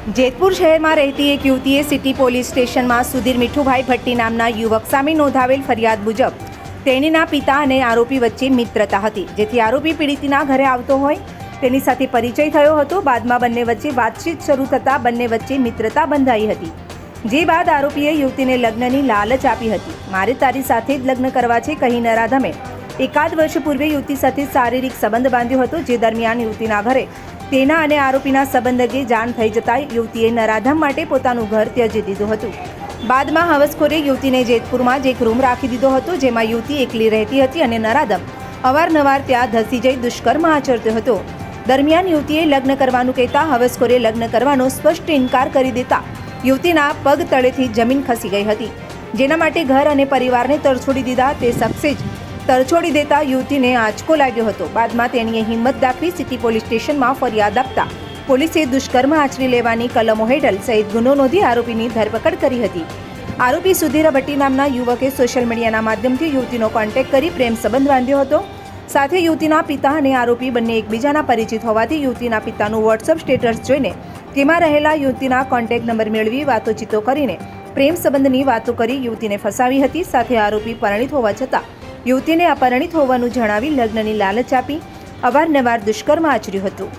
જેતપુર શહેરમાં રહેતી એક યુવતીએ સિટી પોલીસ સ્ટેશનમાં સુધીર મીઠુભાઈ ભટ્ટી નામના યુવક સામે નોંધાવેલ ફરિયાદ મુજબ તેણીના પિતા અને આરોપી વચ્ચે મિત્રતા હતી, જેથી આરોપી પીડિતના ઘરે આવતો હોય તેની સાથે પરિચય થયો હતો। બાદમાં બંને વચ્ચે વાતચીત શરૂ થતાં બંને વચ્ચે મિત્રતા બંધાઈ હતી, જે બાદ આરોપીએ યુવતીને લગ્નની લાલચ આપી હતી। મારે તારી સાથે જ લગ્ન કરવા છે કહી નરાધમે એકાદ વર્ષ પૂર્વે યુવતી સાથે શારીરિક સંબંધ બાંધ્યો હતો, જે દરમિયાન યુવતીના ઘરે તેના અને આરોપીના સંબંધ અંગે જાણ થઈ જતા યુવતીએ નરાધમ માટે પોતાનું ઘર ત્યજી દીધું હતું। બાદમાં હવસખોરે યુવતીને જેતપુરમાં જ એક રૂમ રાખી દીધો હતો, જેમાં યુવતી એકલી રહેતી હતી અને નરાધમ અવારનવાર ત્યાં ધસી જઈ દુષ્કર્મ આચરતો હતો। દરમિયાન યુવતીએ લગ્ન કરવાનું કહેતા હવસખોરે લગ્ન કરવાનો સ્પષ્ટ ઇનકાર કરી દેતા યુવતીના પગ તળેથી જમીન ખસી ગઈ હતી, જેના માટે ઘર અને પરિવારને તરછોડી દીધા। તે શખ્સે જ તરછોડી દેતા યુવતીને આંચકો લાગ્યો હતો। બાદમાં તેણીએ હિંમત દાખવી સિટી પોલીસ સ્ટેશનમાં ફરિયાદ આપતા પોલીસે દુષ્કર્મ આચરી લેવાની કલમો હેઠળ સહિત ગુનો નોંધી આરોપીની ધરપકડ કરી હતી। આરોપી સુધીર ભટ્ટી નામના યુવકે સોશિયલ મીડિયાના માધ્યમથી યુવતીનો કોન્ટેક્ટ કરી પ્રેમ સંબંધ બાંધ્યો હતો। સાથે યુવતીના પિતા અને આરોપી બંને એકબીજાના પરિચિત હોવાથી યુવતીના પિતાનું વોટ્સઅપ સ્ટેટસ જોઈને તેમાં રહેલા યુવતીના કોન્ટેક્ટ નંબર મેળવી વાતોચીતો કરીને પ્રેમ સંબંધની વાતો કરી યુવતીને ફસાવી હતી। સાથે આરોપી પરિણીત હોવા છતાં યુવતીને અપરિણીત હોવાનું જણાવી લગ્નની લાલચ આપી અવારનવાર દુષ્કર્મ આચર્યું હતું।